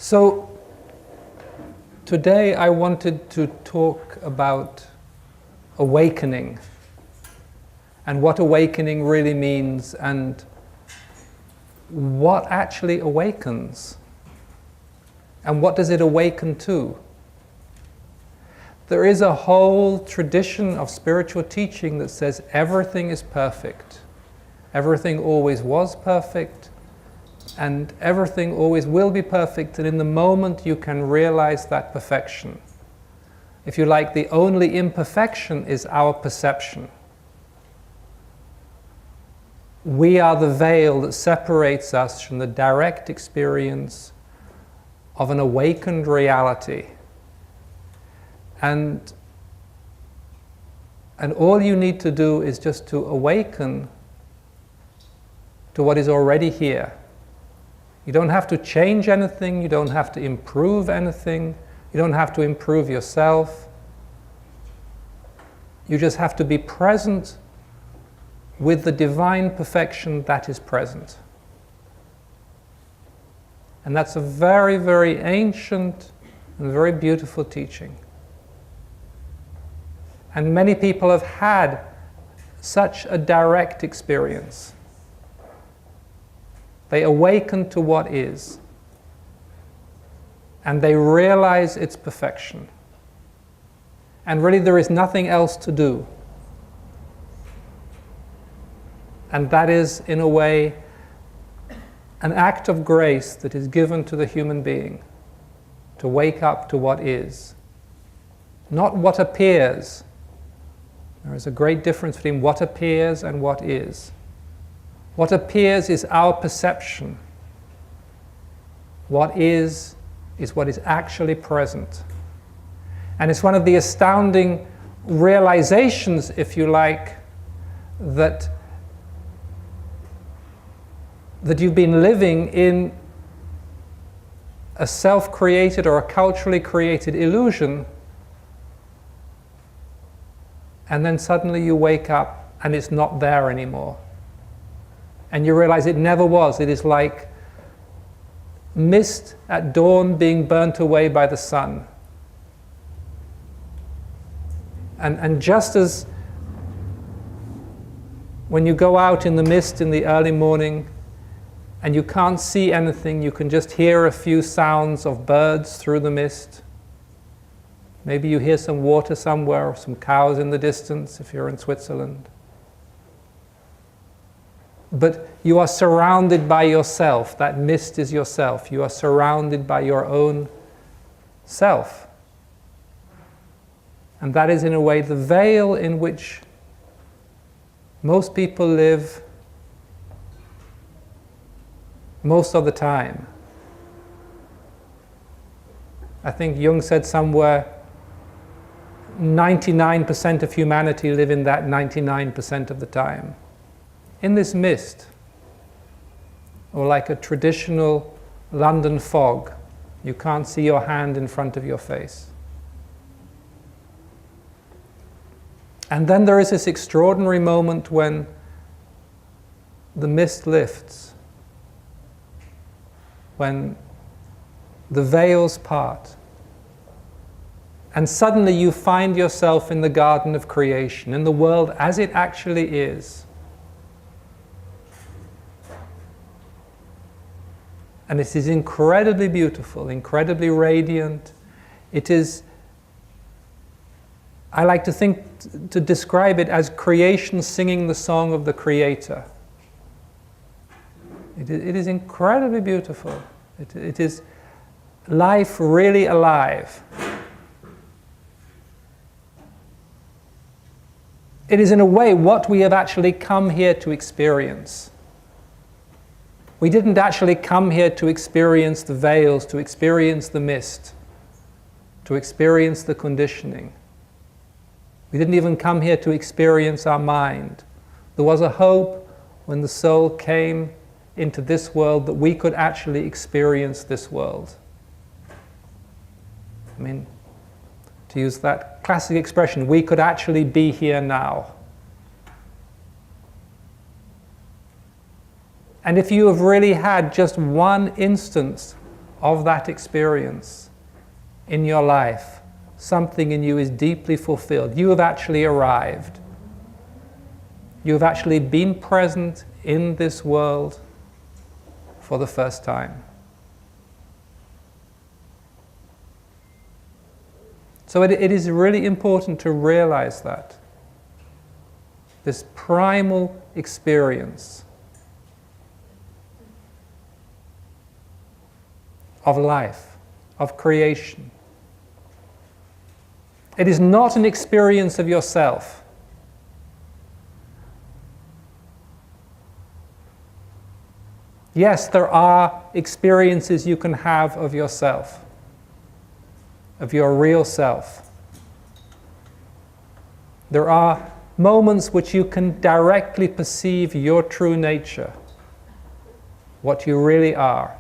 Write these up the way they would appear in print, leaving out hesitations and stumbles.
So today I wanted to talk about awakening and what awakening really means and what actually awakens and what does it awaken to. There is a whole tradition of spiritual teaching that says everything is perfect, everything always was perfect, and everything always will be perfect, and in the moment you can realize that perfection. If you like, the only imperfection is our perception. We are the veil that separates us from the direct experience of an awakened reality. And all you need to do is just to awaken to what is already here. You don't have to change anything, you don't have to improve anything, you don't have to improve yourself. You just have to be present with the divine perfection that is present. And that's a very, very ancient and very beautiful teaching. And many people have had such a direct experience. They awaken to what is, and they realize its perfection. And really there is nothing else to do. And that is, in a way, an act of grace that is given to the human being, to wake up to what is. Not what appears. There is a great difference between what appears and what is. What appears is our perception. What is what is actually present. And it's one of the astounding realizations, if you like, that you've been living in a self-created or a culturally created illusion, and then suddenly you wake up and it's not there anymore. And you realize it never was. It is like mist at dawn being burnt away by the sun. And just as when you go out in the mist in the early morning and you can't see anything, you can just hear a few sounds of birds through the mist. Maybe you hear some water somewhere, or some cows in the distance if you're in Switzerland. But you are surrounded by yourself. That mist is yourself. You are surrounded by your own self. And that is, in a way, the veil in which most people live most of the time. I think Jung said somewhere, 99% of humanity live in that 99% of the time. In this mist, or like a traditional London fog, you can't see your hand in front of your face. And then there is this extraordinary moment when the mist lifts, when the veils part, and suddenly you find yourself in the garden of creation, in the world as it actually is. And it is incredibly beautiful, incredibly radiant. It is, I like to think, to describe it as creation singing the song of the Creator. It is incredibly beautiful. It is life really alive. It is, in a way, what we have actually come here to experience. We didn't actually come here to experience the veils, to experience the mist, to experience the conditioning. We didn't even come here to experience our mind. There was a hope when the soul came into this world that we could actually experience this world. I mean, to use that classic expression, we could actually be here now. And if you have really had just one instance of that experience in your life, something in you is deeply fulfilled. You have actually arrived. You have actually been present in this world for the first time. So it is really important to realize that. This primal experience of life, of creation. It is not an experience of yourself. Yes, there are experiences you can have of yourself, of your real self. There are moments which you can directly perceive your true nature, what you really are.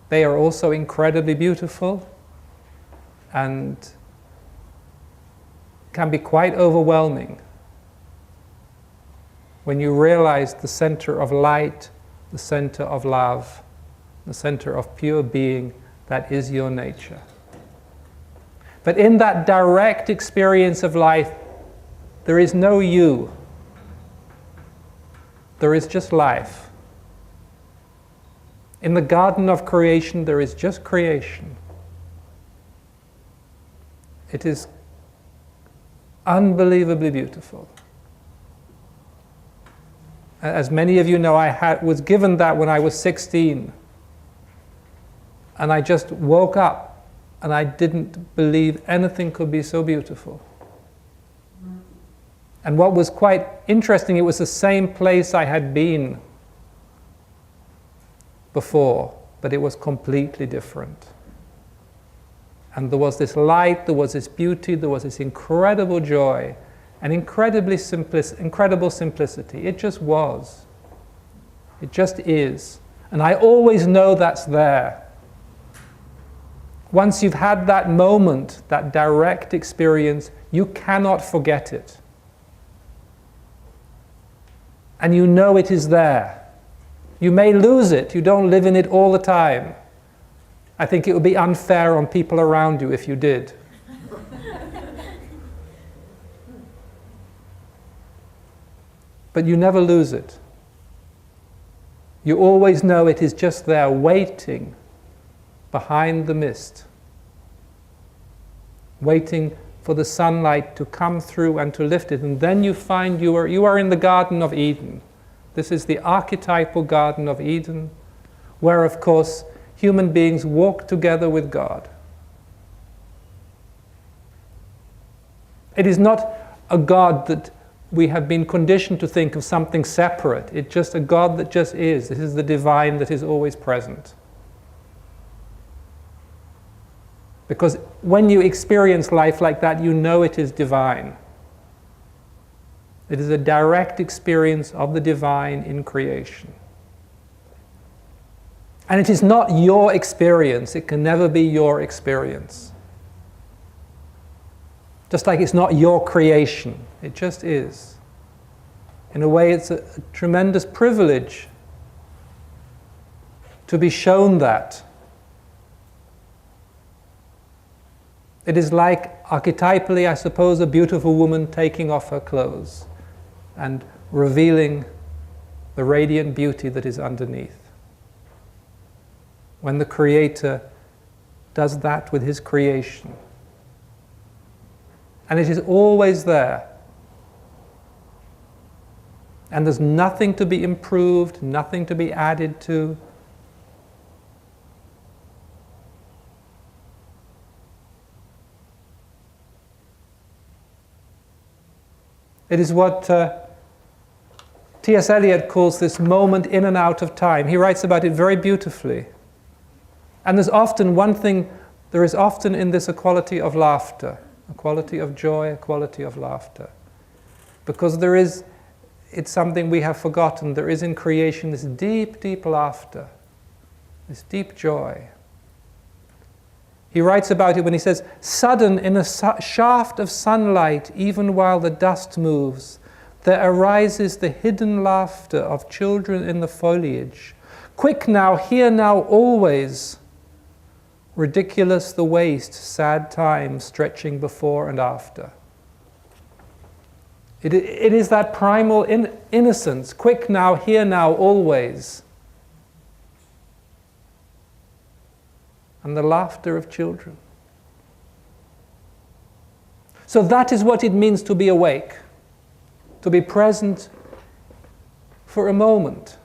They are also incredibly beautiful and can be quite overwhelming when you realize the center of light, the center of love, the center of pure being that is your nature. But in that direct experience of life, there is no you. There is just life. In the garden of creation, there is just creation. It is unbelievably beautiful. As many of you know, I was given that when I was 16. And I just woke up and I didn't believe anything could be so beautiful. And what was quite interesting, it was the same place I had been before, but it was completely different. And there was this light, there was this beauty, there was this incredible joy, and incredible simplicity. It just was. It just is. And I always know that's there. Once you've had that moment, that direct experience, you cannot forget it. And you know it is there. You may lose it. You don't live in it all the time. I think it would be unfair on people around you if you did. But you never lose it. You always know it is just there waiting behind the mist, waiting for the sunlight to come through and to lift it. And then you find you are in the Garden of Eden. This is the archetypal Garden of Eden, where, of course, human beings walk together with God. It is not a God that we have been conditioned to think of something separate. It's just a God that just is. This is the divine that is always present. Because when you experience life like that, you know it is divine. It is a direct experience of the divine in creation. And it is not your experience. It can never be your experience. Just like it's not your creation. It just is. In a way, it's a tremendous privilege to be shown that. It is like, archetypally, I suppose, a beautiful woman taking off her clothes and revealing the radiant beauty that is underneath. When the Creator does that with His creation. And it is always there. And there's nothing to be improved, nothing to be added to. It is what T.S. Eliot calls this moment in and out of time. He writes about it very beautifully. And there's often one thing, there is often in this a quality of laughter, a quality of joy, a quality of laughter. Because there is, it's something we have forgotten, there is in creation this deep, deep laughter, this deep joy. He writes about it when he says, "Sudden in a shaft of sunlight, even while the dust moves, there arises the hidden laughter of children in the foliage, Quick now, here now, always. Ridiculous the waste, sad time stretching before and after. It is that primal innocence. Quick now, here now, always. And the laughter of children. So that is what it means to be awake. To be present for a moment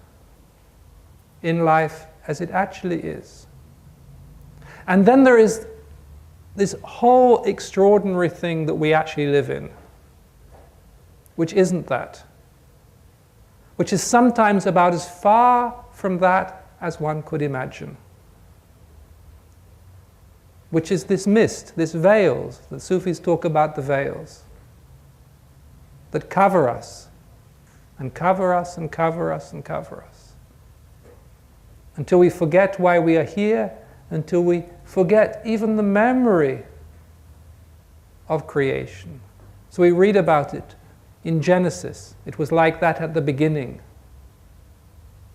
in life as it actually is. And then there is this whole extraordinary thing that we actually live in, which isn't that, which is sometimes about as far from that as one could imagine, which is this mist, this veils. The Sufis talk about the veils that cover us and cover us and cover us and cover us until we forget why we are here, until we forget even the memory of creation. So we read about it in Genesis. It was like that at the beginning,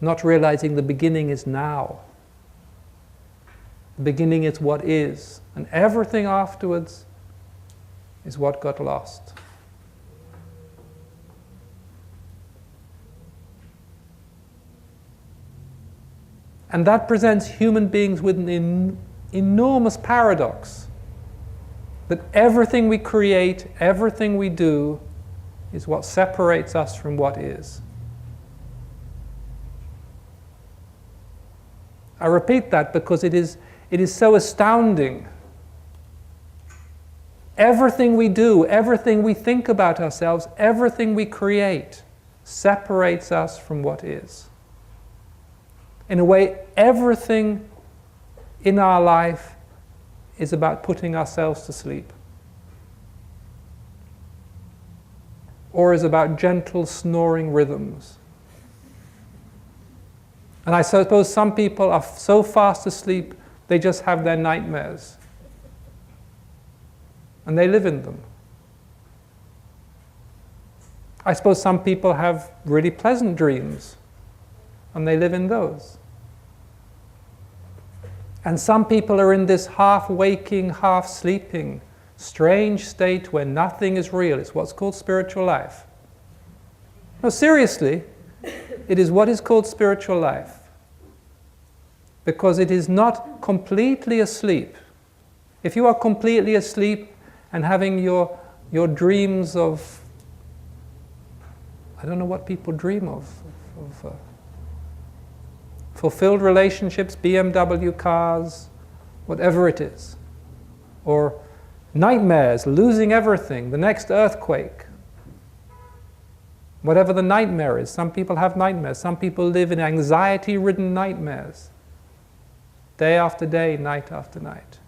not realizing the beginning is now. The beginning is what is, and everything afterwards is what got lost. And that presents human beings with an enormous paradox, that everything we create, everything we do, is what separates us from what is. I repeat that because it is so astounding. Everything we do, everything we think about ourselves, everything we create separates us from what is. In a way, everything in our life is about putting ourselves to sleep, or is about gentle snoring rhythms. And I suppose some people are so fast asleep they just have their nightmares, and they live in them. I suppose some people have really pleasant dreams, and they live in those. And some people are in this half-waking, half-sleeping, strange state where nothing is real. It's what's called spiritual life. No, seriously, it is what is called spiritual life. Because it is not completely asleep. If you are completely asleep and having your dreams of, I don't know what people dream of fulfilled relationships, BMW cars, whatever it is. Or nightmares, losing everything, the next earthquake. Whatever the nightmare is. Some people have nightmares. Some people live in anxiety-ridden nightmares. Day after day, night after night.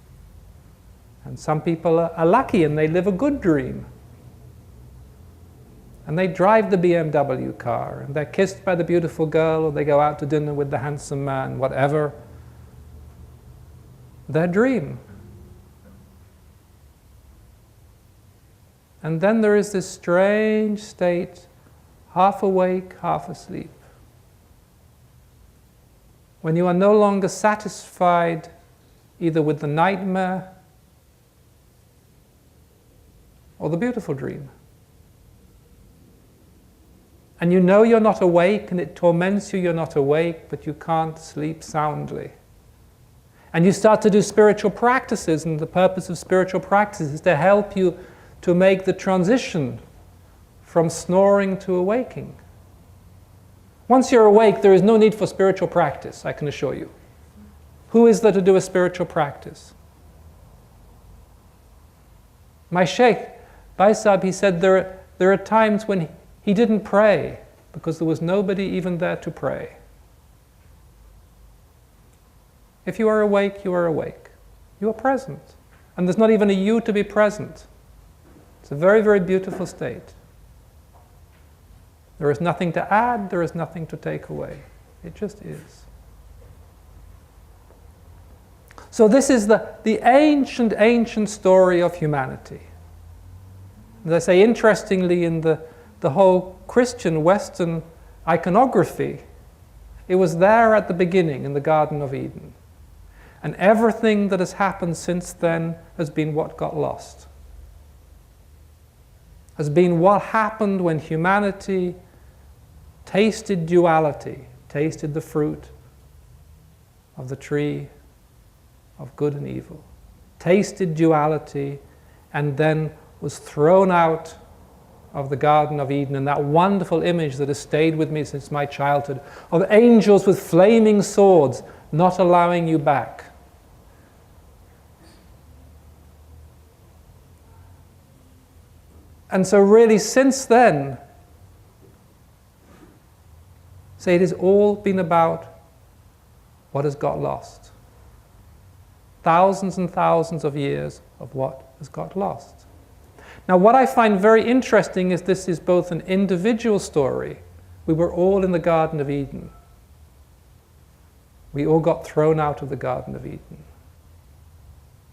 And some people are lucky and they live a good dream. And they drive the BMW car, and they're kissed by the beautiful girl, or they go out to dinner with the handsome man, whatever. Their dream. And then there is this strange state, half awake, half asleep, when you are no longer satisfied either with the nightmare or the beautiful dream. And you know you're not awake, and it torments you, you're not awake, but you can't sleep soundly. And you start to do spiritual practices, and the purpose of spiritual practices is to help you to make the transition from snoring to awaking. Once you're awake, there is no need for spiritual practice, I can assure you. Who is there to do a spiritual practice? My Sheikh, Baisab, he said there are times when he didn't pray because there was nobody even there to pray. If you are awake, you are awake. You are present. And there's not even a you to be present. It's a very, very beautiful state. There is nothing to add, there is nothing to take away. It just is. So this is the ancient story of humanity. As I say, interestingly, in the whole Christian Western iconography, It was there at the beginning in the Garden of Eden. And everything that has happened since then has been what got lost. Has been what happened when humanity tasted duality, tasted the fruit of the tree of good and evil, tasted duality, and then was thrown out of the Garden of Eden. And that wonderful image that has stayed with me since my childhood of angels with flaming swords not allowing you back. And so really since then, say it has all been about what has got lost. Thousands and thousands of years of what has got lost. Now what I find very interesting is this is both an individual story. We were all in the Garden of Eden. We all got thrown out of the Garden of Eden.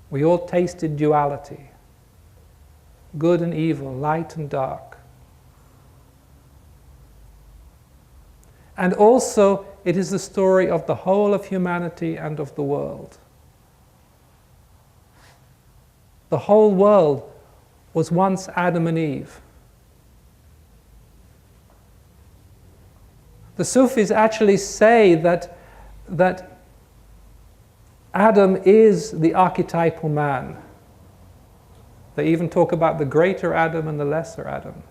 We all tasted duality. Good and evil, light and dark. And also, it is the story of the whole of humanity and of the world. The whole world was once Adam and Eve. The Sufis actually say that Adam is the archetypal man. They even talk about the greater Adam and the lesser Adam.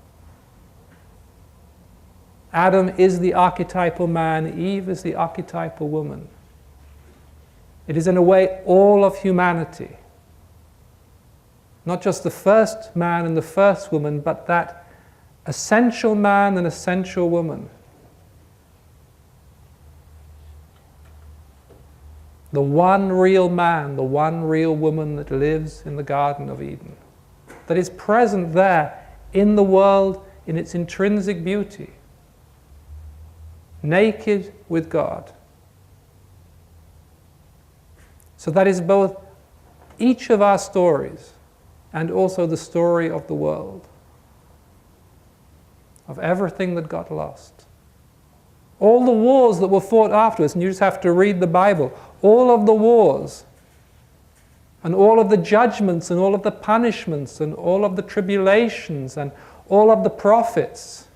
Adam is the archetypal man, Eve is the archetypal woman. It is in a way all of humanity. Not just the first man and the first woman, but that essential man and essential woman. The one real man, the one real woman that lives in the Garden of Eden. That is present there in the world in its intrinsic beauty. Naked with God. So that is both each of our stories and also the story of the world. Of everything that got lost. All the wars that were fought afterwards, and you just have to read the Bible, all of the wars, and all of the judgments, and all of the punishments, and all of the tribulations, and all of the prophets,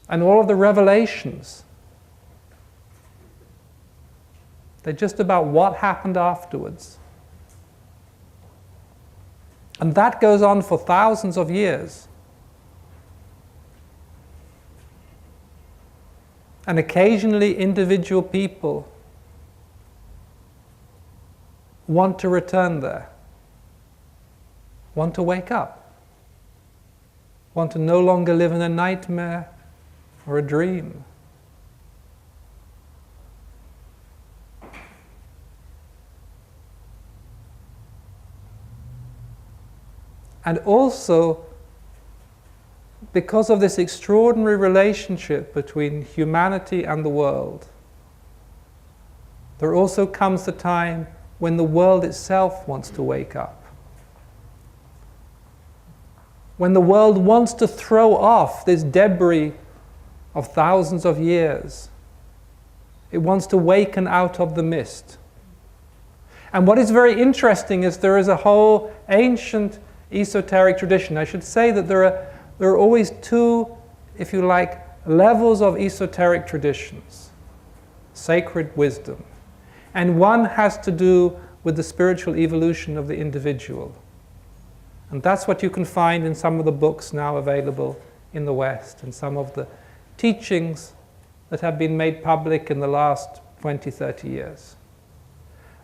and all of the revelations. They're just about what happened afterwards. And that goes on for thousands of years. And occasionally individual people want to return there, want to wake up, want to no longer live in a nightmare or a dream. And also, because of this extraordinary relationship between humanity and the world, there also comes the time when the world itself wants to wake up. When the world wants to throw off this debris of thousands of years. It wants to waken out of the mist. And what is very interesting is there is a whole ancient esoteric tradition. I should say that there are always two, if you like, levels of esoteric traditions. Sacred wisdom. And one has to do with the spiritual evolution of the individual. And that's what you can find in some of the books now available in the West, and some of the teachings that have been made public in the last 20, 30 years.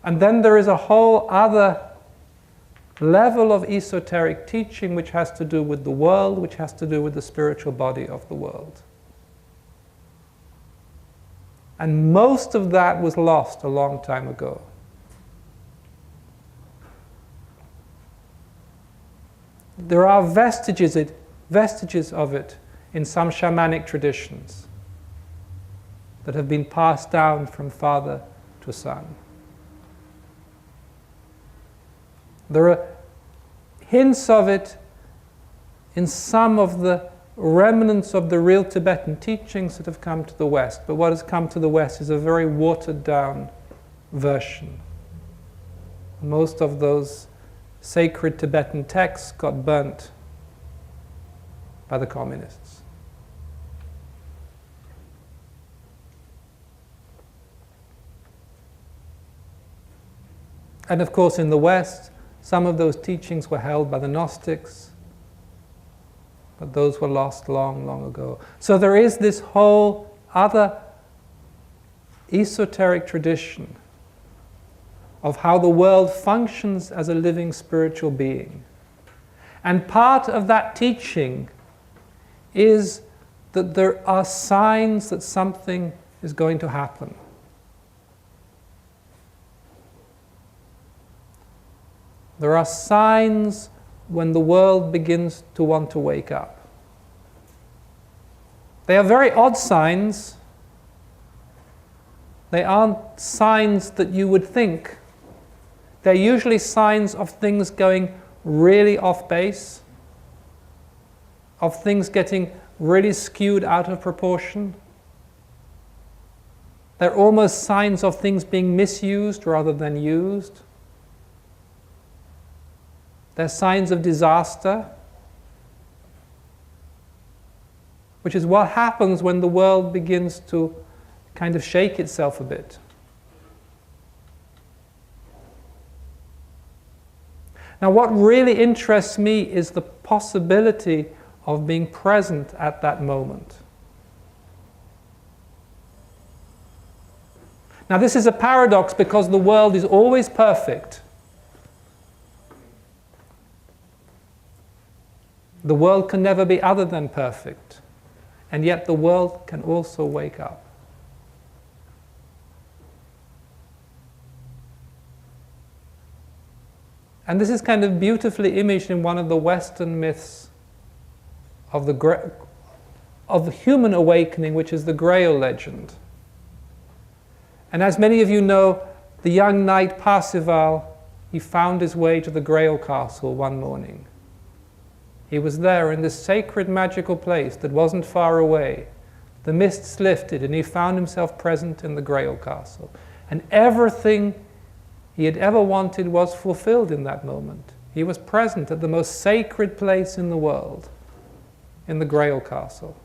And then there is a whole other level of esoteric teaching which has to do with the world, which has to do with the spiritual body of the world. And most of that was lost a long time ago. There are vestiges of it in some shamanic traditions that have been passed down from father to son. There are hints of it in some of the remnants of the real Tibetan teachings that have come to the West. But what has come to the West is a very watered down version. Most of those sacred Tibetan texts got burnt by the communists. And of course, in the West, some of those teachings were held by the Gnostics, but those were lost long, long ago. So there is this whole other esoteric tradition of how the world functions as a living spiritual being. And part of that teaching is that there are signs that something is going to happen. There are signs when the world begins to want to wake up. They are very odd signs. They aren't signs that you would think. They're usually signs of things going really off base, of things getting really skewed out of proportion. They're almost signs of things being misused rather than used. They're signs of disaster, which is what happens when the world begins to kind of shake itself a bit. Now, what really interests me is the possibility of being present at that moment. Now, this is a paradox because the world is always perfect. The world can never be other than perfect, and yet the world can also wake up. And this is kind of beautifully imaged in one of the Western myths of the human awakening, which is the Grail Legend. And as many of you know, the young knight Parzival, he found his way to the Grail Castle one morning. He was there in this sacred magical place that wasn't far away. The mists lifted and he found himself present in the Grail Castle. And everything he had ever wanted was fulfilled in that moment. He was present at the most sacred place in the world, in the Grail Castle.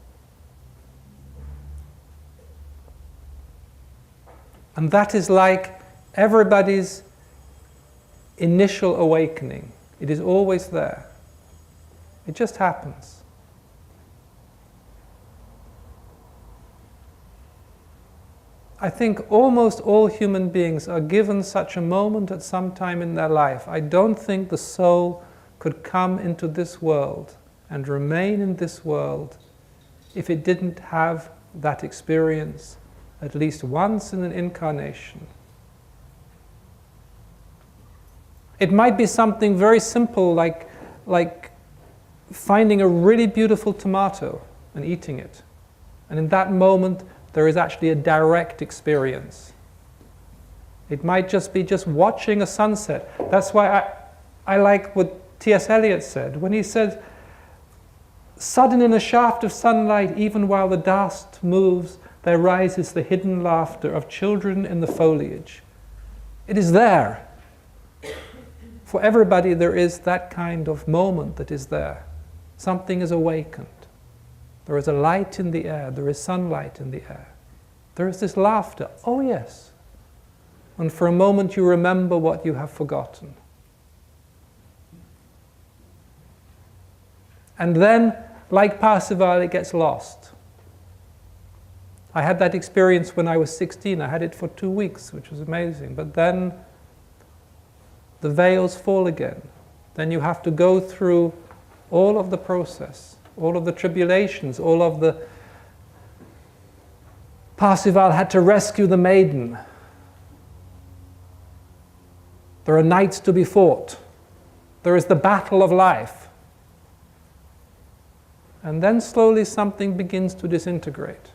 And that is like everybody's initial awakening. It is always there. It just happens. I think almost all human beings are given such a moment at some time in their life. I don't think the soul could come into this world and remain in this world if it didn't have that experience at least once in an incarnation. It might be something very simple like finding a really beautiful tomato and eating it. And in that moment, there is actually a direct experience. It might just be just watching a sunset. That's why I like what T.S. Eliot said. When he said, sudden in a shaft of sunlight, even while the dust moves, there rises the hidden laughter of children in the foliage. It is there. For everybody, there is that kind of moment that is there. Something is awakened. There is a light in the air. There is sunlight in the air. There is this laughter. Oh, yes. And for a moment you remember what you have forgotten. And then, like Parzival, it gets lost. I had that experience when I was 16. I had it for 2 weeks, which was amazing. But then the veils fall again. Then you have to go through all of the process, all of the tribulations, all of the... Parzival had to rescue the maiden. There are knights to be fought. There is the battle of life. And then slowly something begins to disintegrate.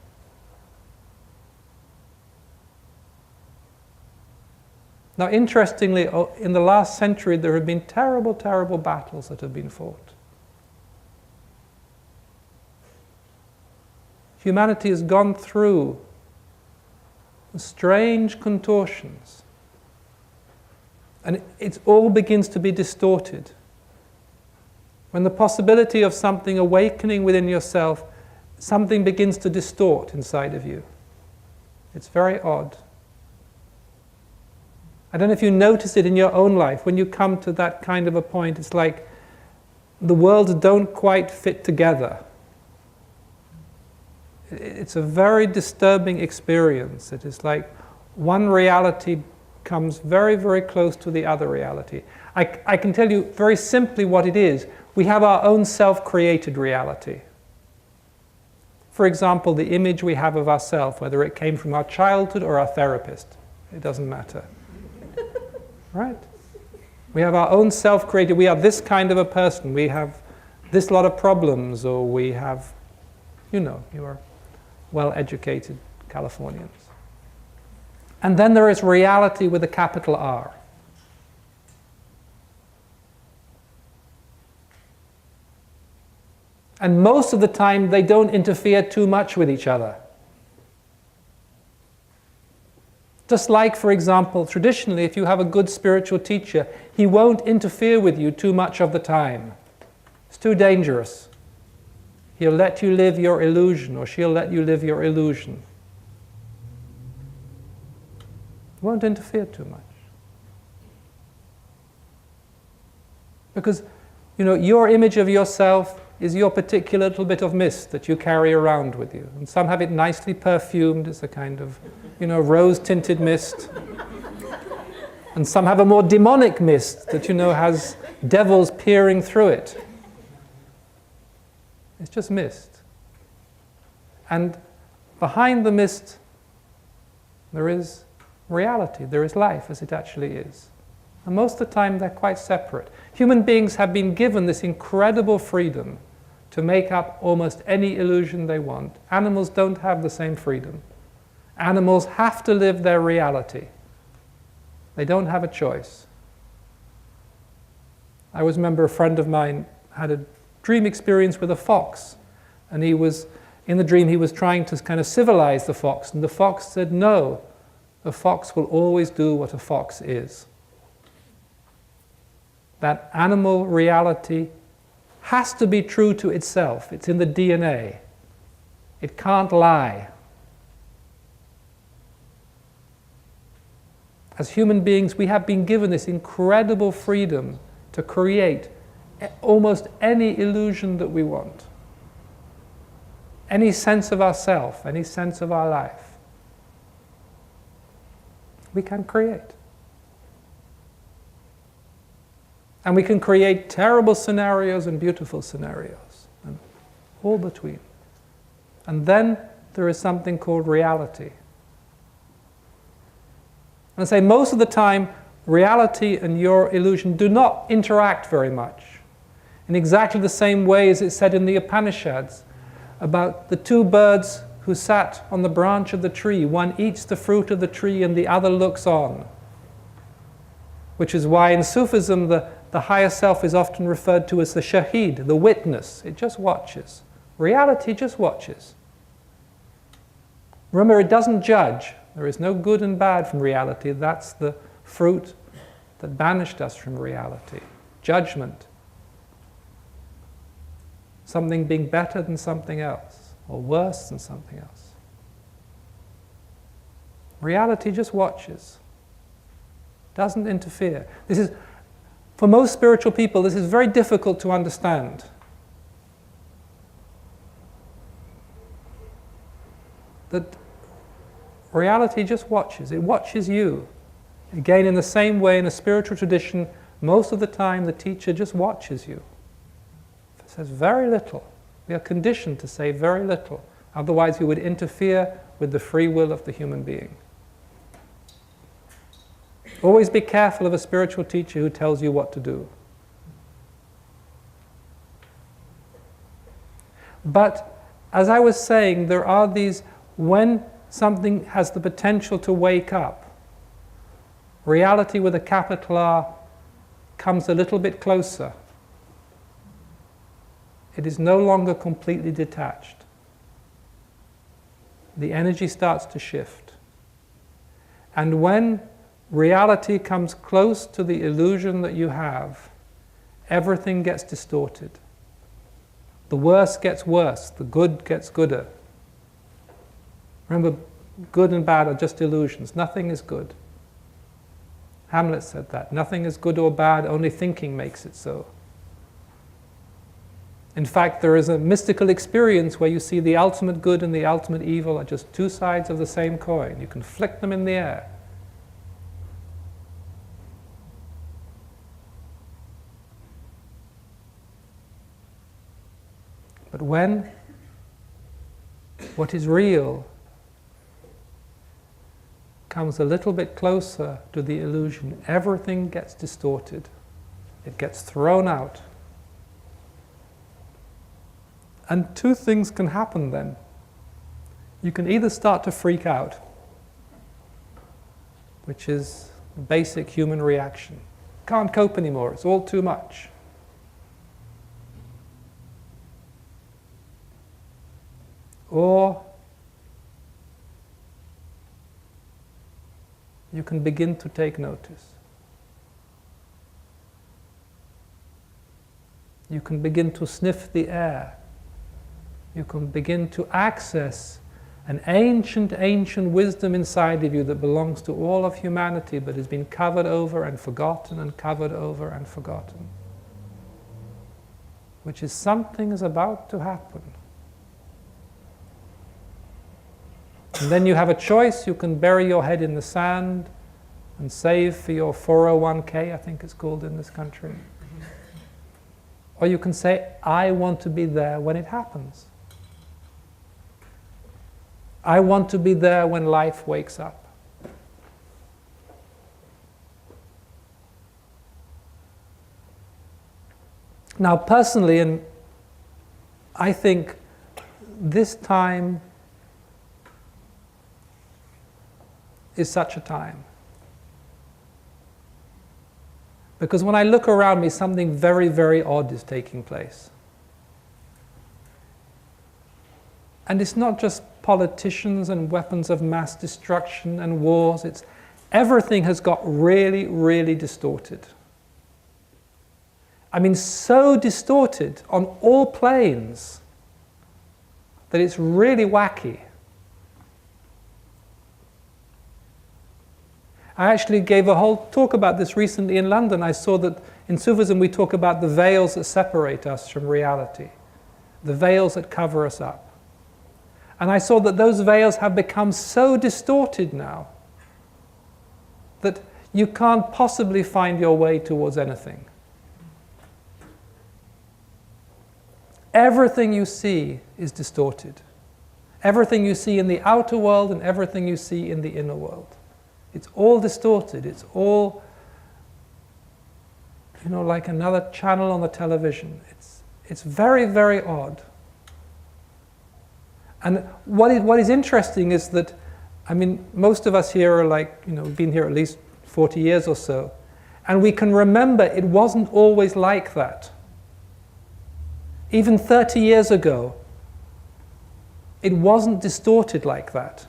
Now, interestingly, in the last century, there have been terrible, terrible battles that have been fought. humanity has gone through strange contortions. And it all begins to be distorted. When the possibility of something awakening within yourself, something begins to distort inside of you. It's very odd. I don't know if you notice it in your own life. When you come to that kind of a point, it's like the worlds don't quite fit together. It's a very disturbing experience. It is like one reality comes very, very close to the other reality. I can tell you very simply what it is. We have our own self-created reality. For example, the image we have of ourselves, whether it came from our childhood or our therapist, it doesn't matter. Right? We have our own self-created, we are this kind of a person, we have this lot of problems, or we have, you are well-educated Californians. And then there is reality with a capital R. And most of the time, they don't interfere too much with each other. Just like, for example, traditionally, if you have a good spiritual teacher, he won't interfere with you too much of the time. It's too dangerous. He'll let you live your illusion, or she'll let you live your illusion. He won't interfere too much. Because, your image of yourself is your particular little bit of mist that you carry around with you. And some have it nicely perfumed. It's a kind of, rose-tinted mist. And some have a more demonic mist that, has devils peering through it. It's just mist. And behind the mist, there is reality. There is life as it actually is. And most of the time, they're quite separate. Human beings have been given this incredible freedom to make up almost any illusion they want. Animals don't have the same freedom. Animals have to live their reality. They don't have a choice. I always remember a friend of mine had a dream experience with a fox. And in the dream, he was trying to kind of civilize the fox. And the fox said, no, a fox will always do what a fox is. That animal reality has to be true to itself. It's in the DNA. It can't lie. As human beings, we have been given this incredible freedom to create almost any illusion that we want. Any sense of ourself, any sense of our life. We can create. And we can create terrible scenarios and beautiful scenarios, and all between. And then there is something called reality. And I say most of the time, reality and your illusion do not interact very much. In exactly the same way as it's said in the Upanishads about the two birds who sat on the branch of the tree. One eats the fruit of the tree and the other looks on. Which is why in Sufism the higher self is often referred to as the shaheed, the witness. It just watches. Reality just watches. Remember, it doesn't judge. There is no good and bad from reality. That's the fruit that banished us from reality. Judgment. Something being better than something else, or worse than something else. Reality just watches. Doesn't interfere. This is, for most spiritual people, this is very difficult to understand. That reality just watches. It watches you. Again, in the same way, in a spiritual tradition, most of the time the teacher just watches you. Says very little. We are conditioned to say very little. Otherwise, we would interfere with the free will of the human being. Always be careful of a spiritual teacher who tells you what to do. But, as I was saying, there are these, when something has the potential to wake up, reality with a capital R comes a little bit closer. It is no longer completely detached. the energy starts to shift. And when reality comes close to the illusion that you have, everything gets distorted. The worse gets worse, the good gets gooder. Remember, good and bad are just illusions. Nothing is good. Hamlet said that. Nothing is good or bad, only thinking makes it so. In fact, there is a mystical experience where you see the ultimate good and the ultimate evil are just two sides of the same coin. You can flick them in the air. But when what is real comes a little bit closer to the illusion, everything gets distorted. It gets thrown out. And two things can happen then. You can either start to freak out, which is a basic human reaction. Can't cope anymore, it's all too much. Or you can begin to take notice. You can begin to sniff the air. You can begin to access an ancient, ancient wisdom inside of you that belongs to all of humanity but has been covered over and forgotten and covered over and forgotten. Which is something is about to happen. And then you have a choice. You can bury your head in the sand and save for your 401k, I think it's called in this country. Or you can say, I want to be there when it happens. I want to be there when life wakes up. Now, personally, and I think this time is such a time. Because when I look around me, something very, very odd is taking place. And it's not just politicians and weapons of mass destruction and wars. It's everything has got really, really distorted. I mean, so distorted on all planes that it's really wacky. I actually gave a whole talk about this recently in London. I saw that in Sufism we talk about the veils that separate us from reality, the veils that cover us up. And I saw that those veils have become so distorted now that you can't possibly find your way towards anything. Everything you see is distorted. Everything you see in the outer world and everything you see in the inner world. It's all distorted. It's all, like another channel on the television. It's very, very odd. And what is interesting is that, most of us here are been here at least 40 years or so, and we can remember it wasn't always like that. Even 30 years ago, it wasn't distorted like that.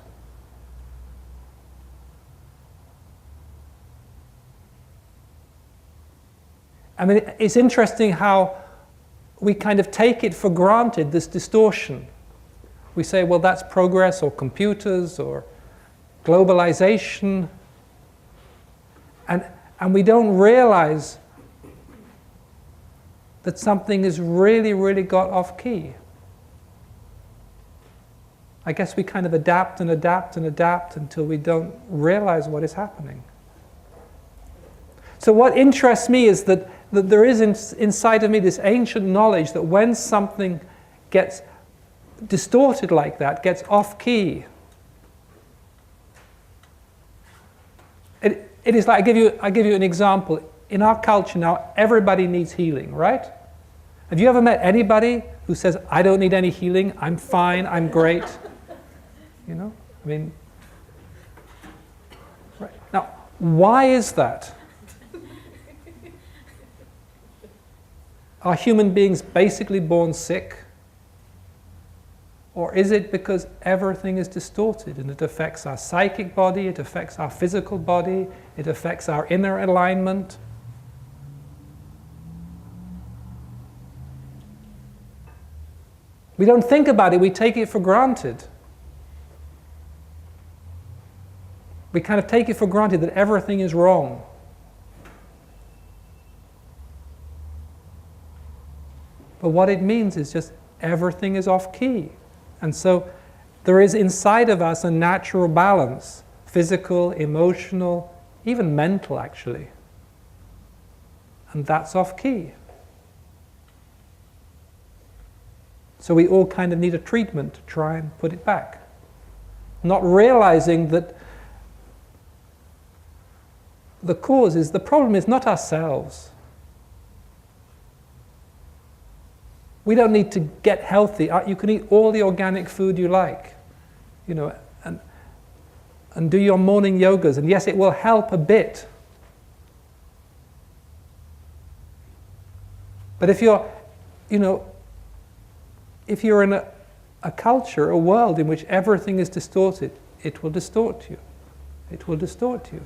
It's interesting how we kind of take it for granted, this distortion. We say, well, that's progress or computers or globalization. And we don't realize that something has really, really got off key. I guess we kind of adapt and adapt and adapt until we don't realize what is happening. So what interests me is that there is inside of me this ancient knowledge that when something gets distorted like that, gets off key, it is like, I give you an example. In our culture now, everybody needs healing, right? Have you ever met anybody who says, I don't need any healing, I'm fine, I'm great? Right. Now, why is that? Are human beings basically born sick? Or is it because everything is distorted and it affects our psychic body, it affects our physical body, it affects our inner alignment? We don't think about it, we take it for granted. We kind of take it for granted that everything is wrong. But what it means is just everything is off key. And so there is inside of us a natural balance, physical, emotional, even mental actually. And that's off key. So we all kind of need a treatment to try and put it back. Not realizing that the cause is, the problem is not ourselves. We don't need to get healthy. You can eat all the organic food you like, you know, and do your morning yogas. And yes, it will help a bit. But if you're, you know, if you're in a culture, a world in which everything is distorted, it will distort you. It will distort you.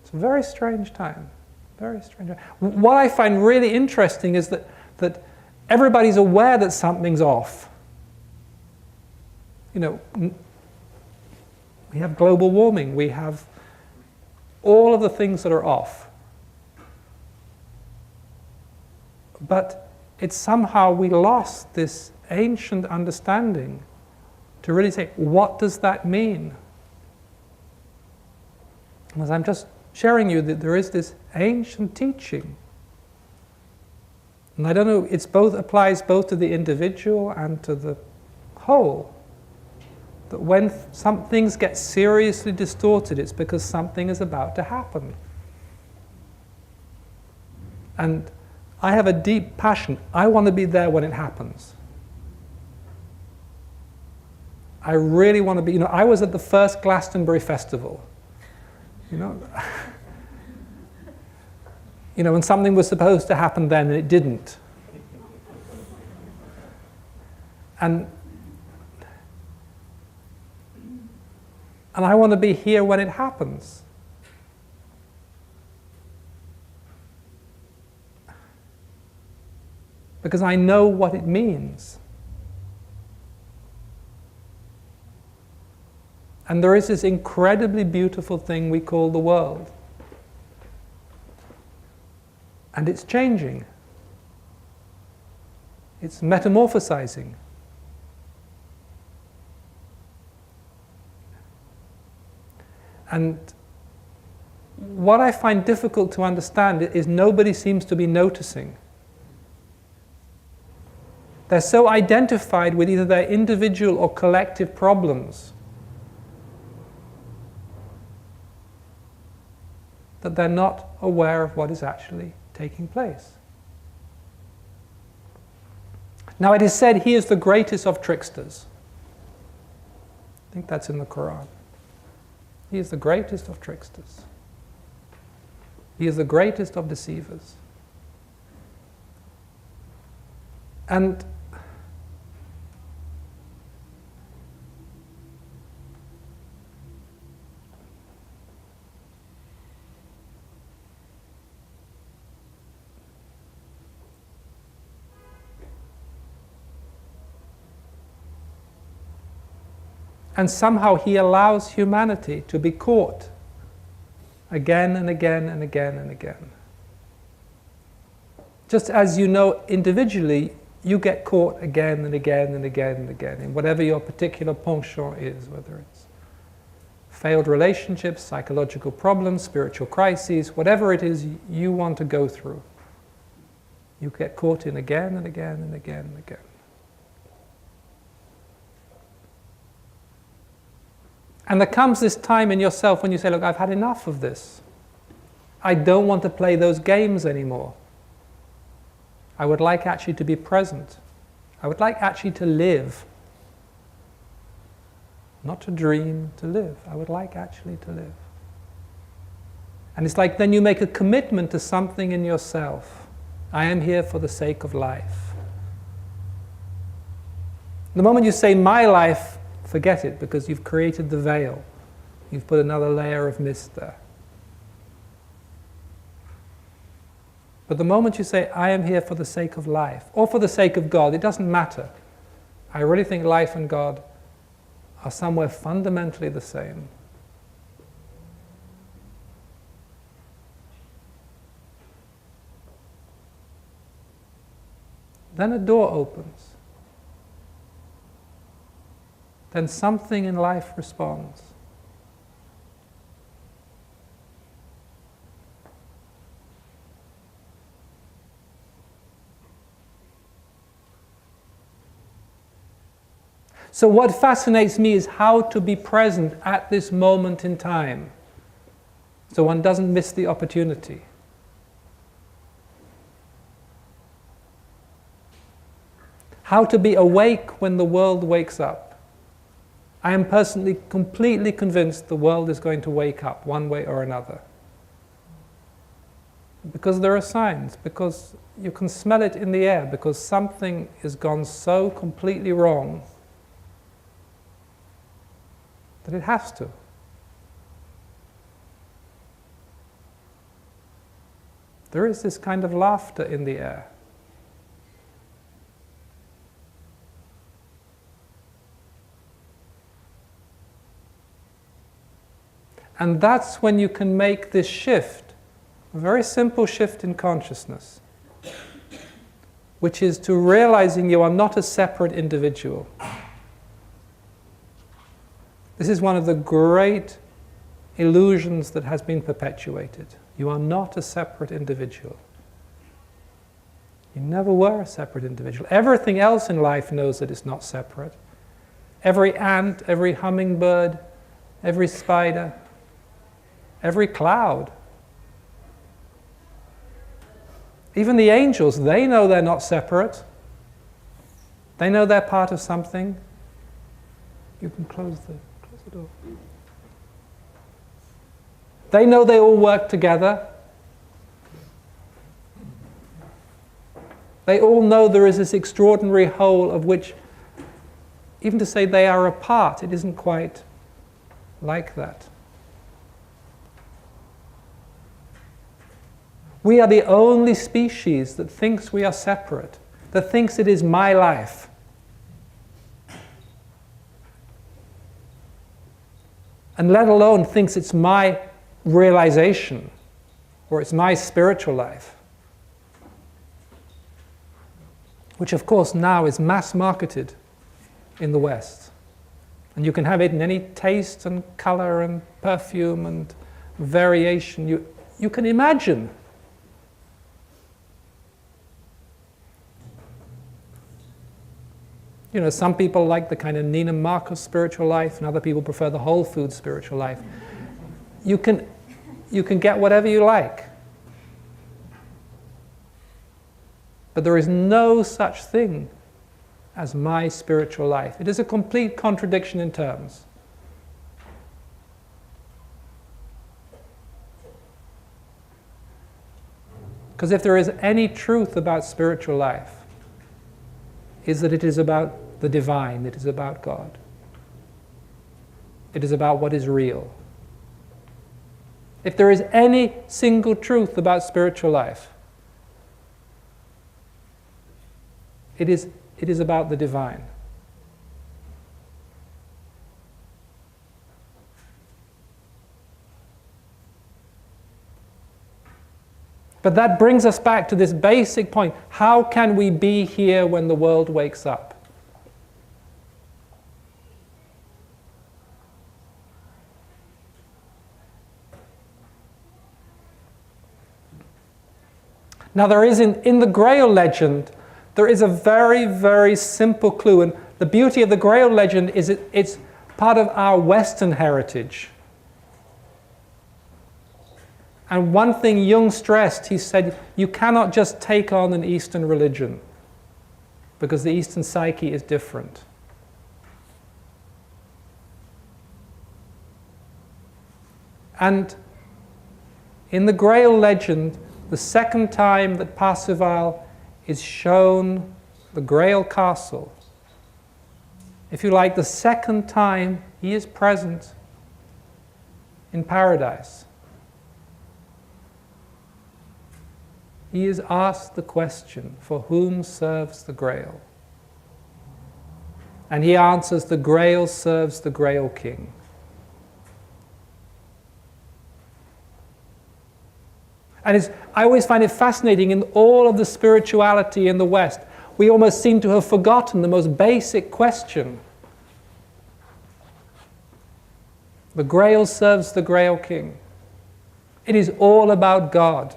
It's a very strange time. Very strange time. What I find really interesting is that everybody's aware that something's off. You know, we have global warming, we have all of the things that are off. But it's somehow we lost this ancient understanding to really say, what does that mean? As I'm just sharing you that there is this ancient teaching. And I don't know, applies both to the individual and to the whole. That when some things get seriously distorted, it's because something is about to happen. And I have a deep passion. I want to be there when it happens. I really want to be, you know, I was at the first Glastonbury Festival. You know, when something was supposed to happen then and it didn't. And I want to be here when it happens. Because I know what it means. And there is this incredibly beautiful thing we call the world. And it's changing. It's metamorphosizing. And what I find difficult to understand is nobody seems to be noticing. They're so identified with either their individual or collective problems that they're not aware of what is actually taking place. Now it is said he is the greatest of tricksters. I think that's in the Quran. He is the greatest of tricksters. He is the greatest of deceivers. And somehow he allows humanity to be caught again and again and again and again. Just as you know individually, you get caught again and again and again and again in whatever your particular penchant is, whether it's failed relationships, psychological problems, spiritual crises, whatever it is you want to go through. You get caught in again and again and again and again. And there comes this time in yourself when you say, look, I've had enough of this. I don't want to play those games anymore. I would like actually to be present. I would like actually to live. Not to dream, to live. I would like actually to live. And it's like then you make a commitment to something in yourself. I am here for the sake of life. The moment you say my life, forget it, because you've created the veil. You've put another layer of mist there. But the moment you say, I am here for the sake of life, or for the sake of God, it doesn't matter. I really think life and God are somewhere fundamentally the same. Then a door opens. Then something in life responds. So what fascinates me is how to be present at this moment in time, so one doesn't miss the opportunity. How to be awake when the world wakes up. I am personally completely convinced the world is going to wake up one way or another. Because there are signs, because you can smell it in the air, because something has gone so completely wrong that it has to. There is this kind of laughter in the air. And that's when you can make this shift, a very simple shift in consciousness, which is to realizing you are not a separate individual. This is one of the great illusions that has been perpetuated. You are not a separate individual. You never were a separate individual. Everything else in life knows that it's not separate. Every ant, every hummingbird, every spider, every cloud. Even the angels, they know they're not separate. They know they're part of something. You can close the door. They know they all work together. They all know there is this extraordinary whole of which, even to say they are a part, it isn't quite like that. We are the only species that thinks we are separate, that thinks it is my life. And let alone thinks it's my realization, or it's my spiritual life. Which of course now is mass marketed in the West. And you can have it in any taste and color and perfume and variation you can imagine. You know, some people like the kind of Nina Marcos spiritual life, and other people prefer the whole food spiritual life. You can get whatever you like. But there is no such thing as my spiritual life. It is a complete contradiction in terms. Because if there is any truth about spiritual life, is that it is about the divine, it is about God. It is about what is real. If there is any single truth about spiritual life, it is about the divine. But that brings us back to this basic point. How can we be here when the world wakes up? Now there is in the Grail Legend, there is a very, very simple clue. And the beauty of the Grail Legend is it's part of our Western heritage. And one thing Jung stressed, he said, you cannot just take on an Eastern religion, because the Eastern psyche is different. And in the Grail Legend, the second time that Parzival is shown the Grail Castle, if you like, the second time he is present in paradise. He is asked the question, for whom serves the Grail? And he answers, the Grail serves the Grail King. And I always find it fascinating, in all of the spirituality in the West, we almost seem to have forgotten the most basic question. The Grail serves the Grail King. It is all about God.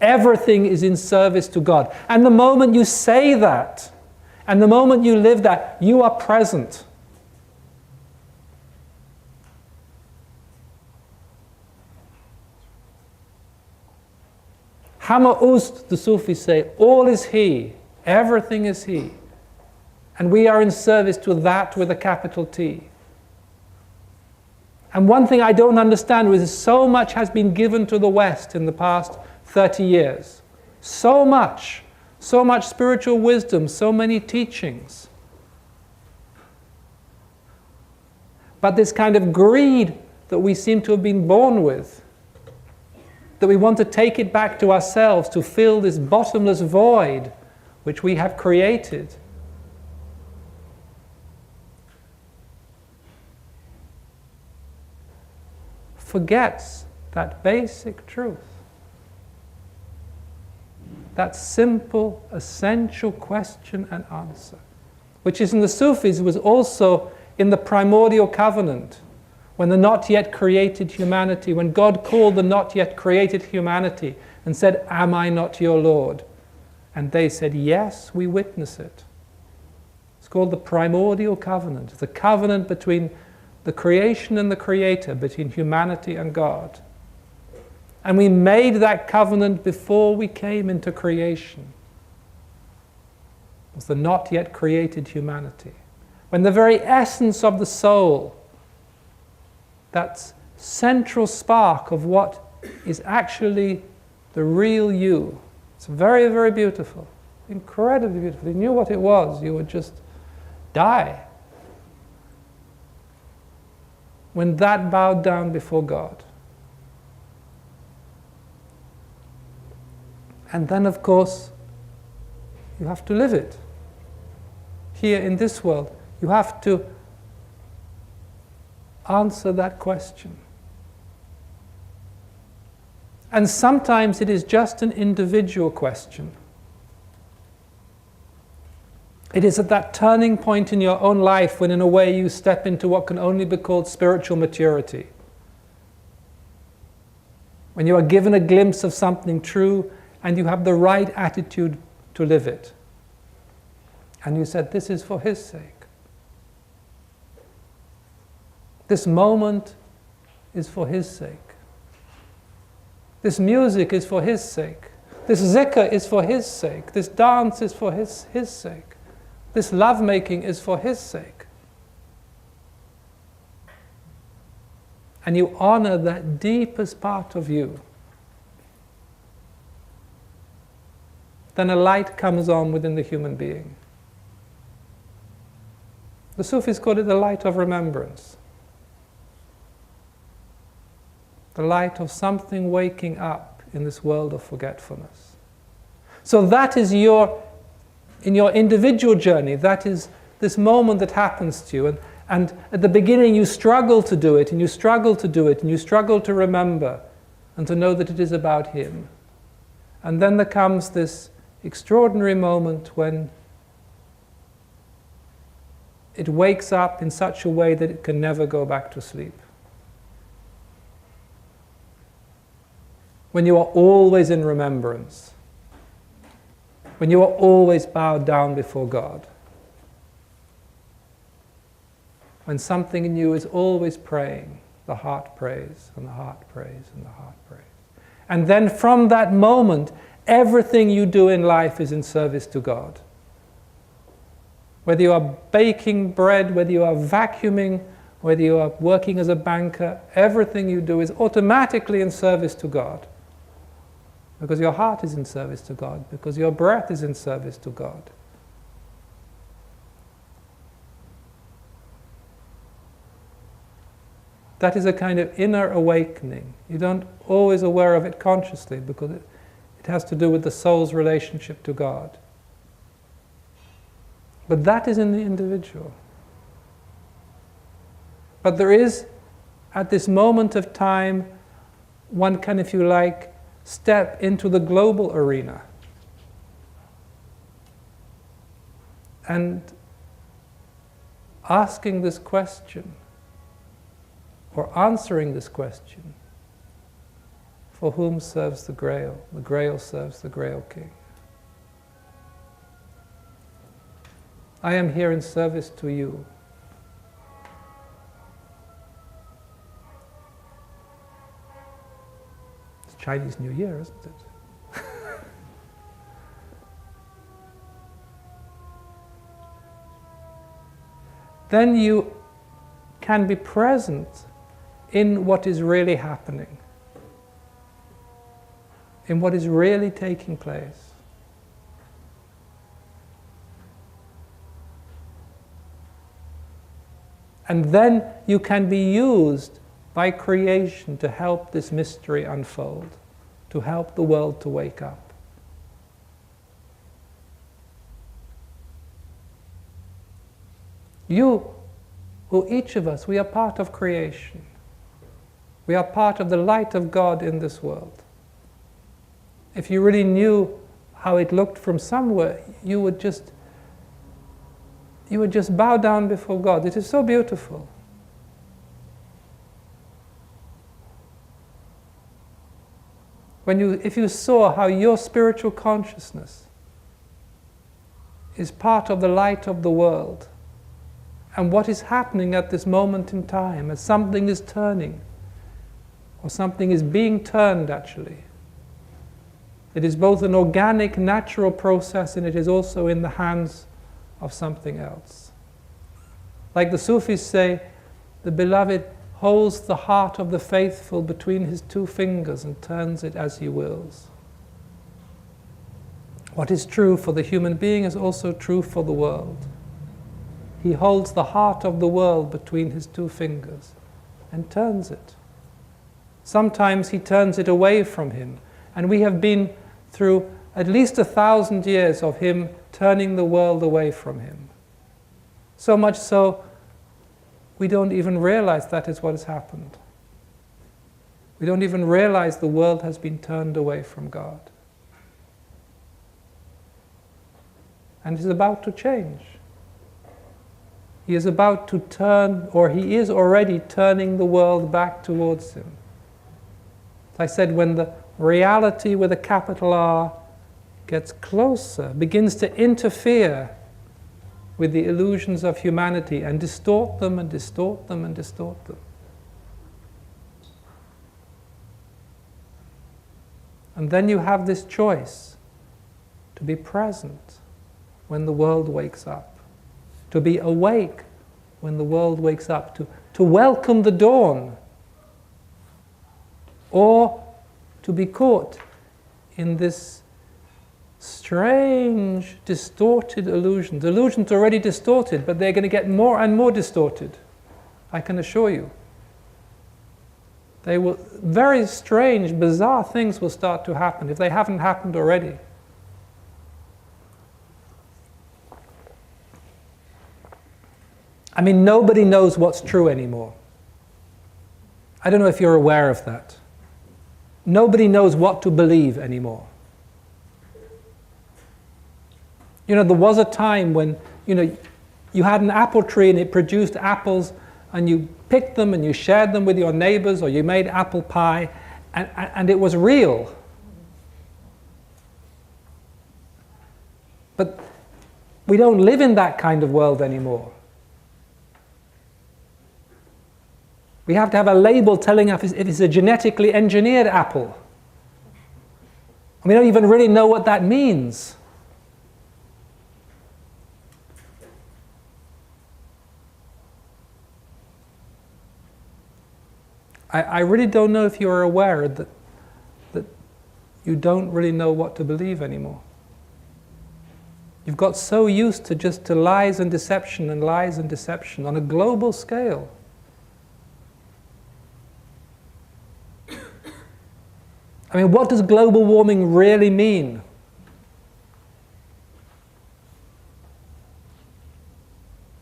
Everything is in service to God. And the moment you say that, and the moment you live that, you are present. Hammer Ust, the Sufis say, all is He, everything is He. And we are in service to that with a capital T. And one thing I don't understand is so much has been given to the West in the past 30 years. So much spiritual wisdom, so many teachings. But this kind of greed that we seem to have been born with, that we want to take it back to ourselves to fill this bottomless void which we have created. Forgets that basic truth. That simple, essential question and answer, which is in the Sufis, was also in the primordial covenant, when the not yet created humanity, when God called the not yet created humanity and said, "Am I not your Lord?" And they said, "Yes, we witness it." It's called the primordial covenant, the covenant between the creation and the creator, between humanity and God. And we made that covenant before we came into creation. It was the not yet created humanity. When the very essence of the soul, that central spark of what is actually the real you, it's very, very beautiful, incredibly beautiful. If you knew what it was, you would just die. When that bowed down before God. And then, of course, you have to live it. Here in this world, you have to answer that question. And sometimes it is just an individual question. It is at that turning point in your own life when, in a way, you step into what can only be called spiritual maturity. When you are given a glimpse of something true and you have the right attitude to live it. And you said, this is for His sake. This moment is for His sake. This music is for His sake. This zikr is for His sake. This dance is for His sake. This lovemaking is for His sake. And you honor that deepest part of you. Then a light comes on within the human being. The Sufis call it the light of remembrance. The light of something waking up in this world of forgetfulness. So that is in your individual journey, that is this moment that happens to you. And at the beginning you struggle to do it, and you struggle to do it, and you struggle to remember, and to know that it is about Him. And then there comes this extraordinary moment when it wakes up in such a way that it can never go back to sleep. When you are always in remembrance. When you are always bowed down before God. When something in you is always praying, the heart prays, and the heart prays, and the heart prays. And then from that moment, everything you do in life is in service to God. Whether you are baking bread, whether you are vacuuming, whether you are working as a banker, everything you do is automatically in service to God. Because your heart is in service to God, because your breath is in service to God. That is a kind of inner awakening. You don't always aware of it consciously because it has to do with the soul's relationship to God. But that is in the individual. But there is, at this moment of time, one can, if you like, step into the global arena. And asking this question, or answering this question, for whom serves the Grail? The Grail serves the Grail King. I am here in service to you. It's Chinese New Year, isn't it? Then you can be present in what is really happening, in what is really taking place. And then you can be used by creation to help this mystery unfold, to help the world to wake up. You, or each of us, we are part of creation. We are part of the light of God in this world. If you really knew how it looked from somewhere, you would just bow down before God. It is so beautiful. If you saw how your spiritual consciousness is part of the light of the world, and what is happening at this moment in time, as something is turning, or something is being turned actually. It is both an organic, natural process, and it is also in the hands of something else. Like the Sufis say, the beloved holds the heart of the faithful between his two fingers and turns it as he wills. What is true for the human being is also true for the world. He holds the heart of the world between his two fingers and turns it. Sometimes he turns it away from him, and we have been through at least 1,000 years of him turning the world away from him. So much so, we don't even realize that is what has happened. We don't even realize the world has been turned away from God. And it is about to change. He is about to turn, or he is already turning the world back towards him. As I said, when the reality with a capital R gets closer, begins to interfere with the illusions of humanity and distort them and distort them and distort them. And then you have this choice to be present when the world wakes up, to be awake when the world wakes up, to welcome the dawn, or to be caught in this strange, distorted illusions. Illusions are already distorted, but they're going to get more and more distorted, I can assure you. Very strange, bizarre things will start to happen if they haven't happened already. I mean, nobody knows what's true anymore. I don't know if you're aware of that. Nobody knows what to believe anymore. You know, there was a time when, you had an apple tree and it produced apples, and you picked them and you shared them with your neighbors, or you made apple pie, and it was real. But we don't live in that kind of world anymore. We have to have a label telling us if it's a genetically engineered apple. And we don't even really know what that means. I really don't know if you're aware that you don't really know what to believe anymore. You've got so used to lies and deception on a global scale. I mean, what does global warming really mean?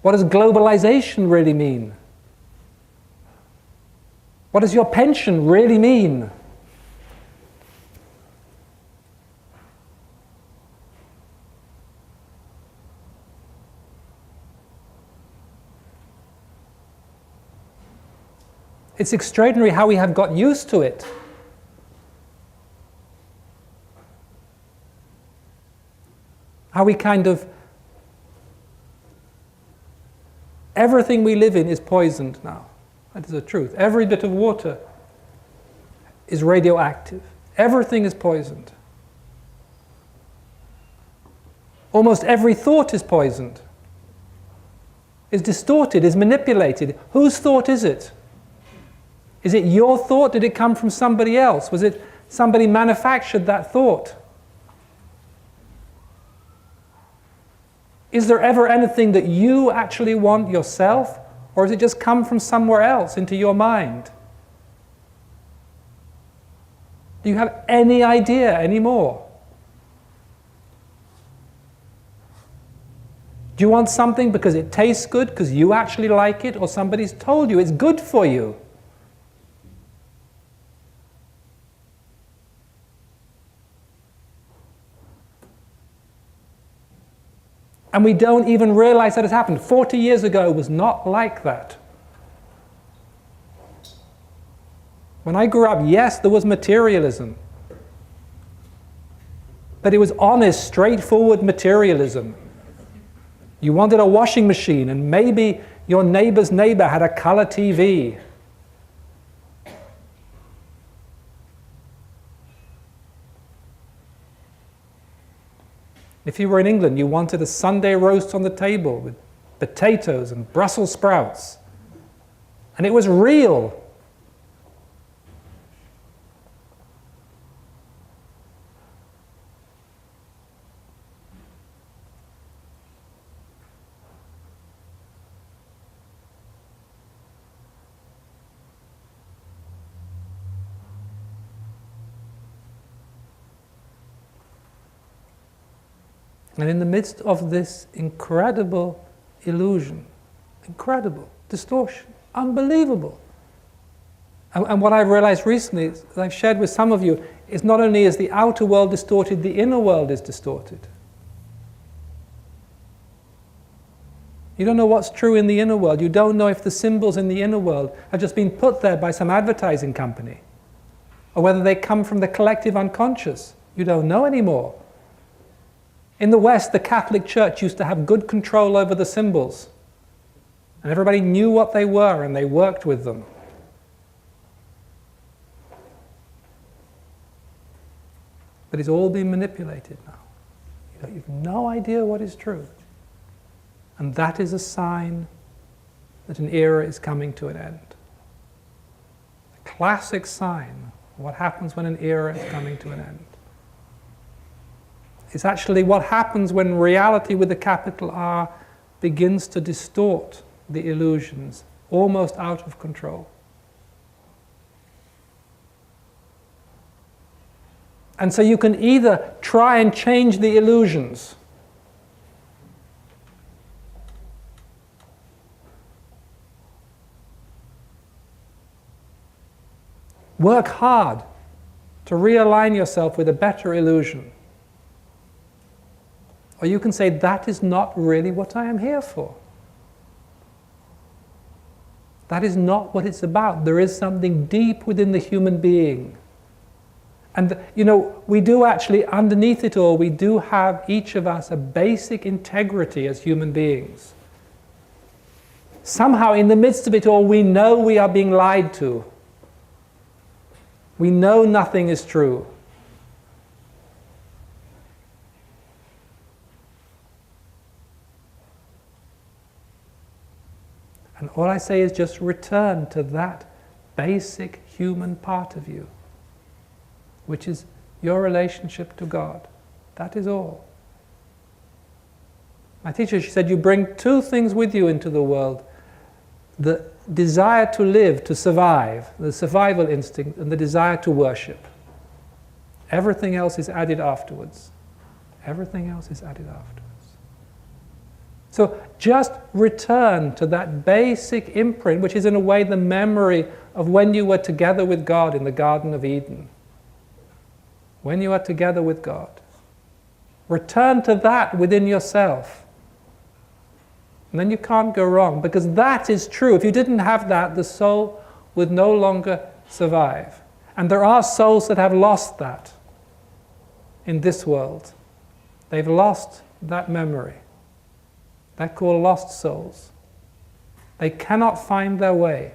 What does globalization really mean? What does your pension really mean? It's extraordinary how we have got used to it. How we kind of, everything we live in is poisoned now. That is the truth. Every bit of water is radioactive. Everything is poisoned. Almost every thought is poisoned, is distorted, is manipulated. Whose thought is it? Is it your thought? Did it come from somebody else? Was it somebody manufactured that thought? Is there ever anything that you actually want yourself? Or has it just come from somewhere else into your mind? Do you have any idea anymore? Do you want something because it tastes good, because you actually like it, or somebody's told you it's good for you? And we don't even realize that it's happened. 40 years ago was not like that. When I grew up, yes, there was materialism. But it was honest, straightforward materialism. You wanted a washing machine, and maybe your neighbor's neighbor had a color TV. If you were in England, you wanted a Sunday roast on the table with potatoes and Brussels sprouts. And it was real. And in the midst of this incredible illusion, incredible distortion, unbelievable. And what I've realized recently, as I've shared with some of you, is not only is the outer world distorted, the inner world is distorted. You don't know what's true in the inner world. You don't know if the symbols in the inner world have just been put there by some advertising company, or whether they come from the collective unconscious. You don't know anymore. In the West, the Catholic Church used to have good control over the symbols. And everybody knew what they were, and they worked with them. But it's all been manipulated now. You have no idea what is true. And that is a sign that an era is coming to an end. A classic sign of what happens when an era is coming to an end. It's actually what happens when reality with a capital R begins to distort the illusions, almost out of control. And so you can either try and change the illusions, work hard to realign yourself with a better illusion. Or you can say, that is not really what I am here for. That is not what it's about. There is something deep within the human being. And, we do actually, underneath it all, we do have, each of us, a basic integrity as human beings. Somehow, in the midst of it all, we know we are being lied to. We know nothing is true. And all I say is just return to that basic human part of you, which is your relationship to God. That is all. My teacher, she said, you bring two things with you into the world: the desire to live, to survive, the survival instinct, and the desire to worship. Everything else is added afterwards. Everything else is added afterwards. So just return to that basic imprint, which is in a way the memory of when you were together with God in the Garden of Eden. When you are together with God. Return to that within yourself. And then you can't go wrong, because that is true. If you didn't have that, the soul would no longer survive. And there are souls that have lost that in this world. They've lost that memory. They're called lost souls. They cannot find their way.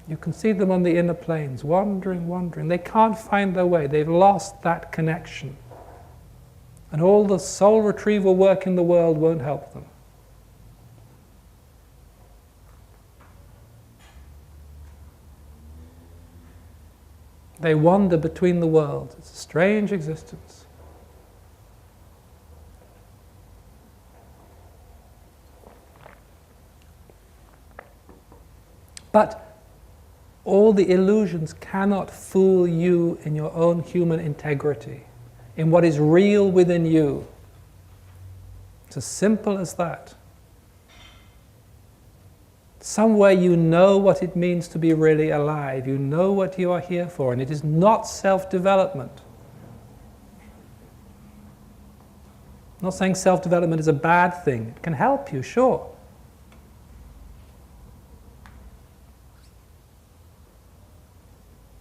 You can see them on the inner planes, wandering, wandering. They can't find their way. They've lost that connection. And all the soul retrieval work in the world won't help them. They wander between the worlds. It's a strange existence. But all the illusions cannot fool you in your own human integrity, in what is real within you. It's as simple as that. Somewhere you know what it means to be really alive. You know what you are here for, and it is not self-development. I'm not saying self-development is a bad thing. It can help you, sure.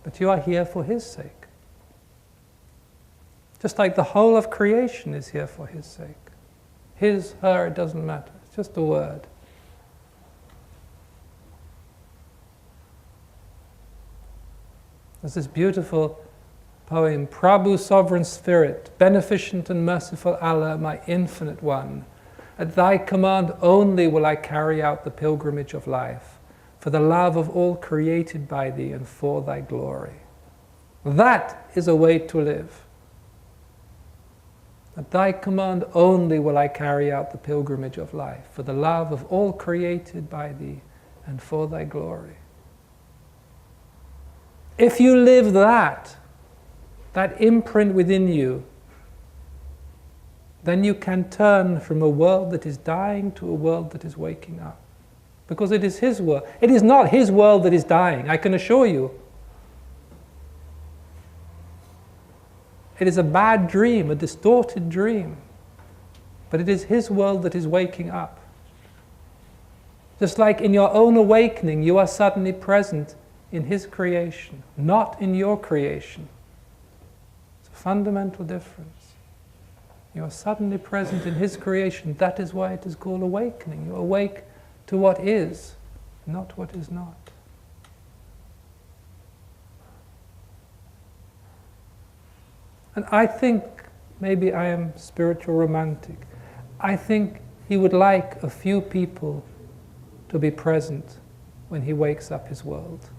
But you are here for His sake. Just like the whole of creation is here for His sake. His, her, it doesn't matter. It's just a word. There's this beautiful poem, Prabhu, sovereign spirit, beneficent and merciful Allah, my infinite one. At thy command only will I carry out the pilgrimage of life, for the love of all created by thee and for thy glory. That is a way to live. At thy command only will I carry out the pilgrimage of life, for the love of all created by thee and for thy glory. If you live that imprint within you, then you can turn from a world that is dying to a world that is waking up. Because it is His world. It is not His world that is dying, I can assure you. It is a bad dream, a distorted dream. But it is His world that is waking up. Just like in your own awakening, you are suddenly present in His creation, not in your creation. It's a fundamental difference. You are suddenly present in His creation. That is why it is called awakening. You awake to what is, not what is not. And I think, maybe I am spiritual romantic, I think He would like a few people to be present when He wakes up His world.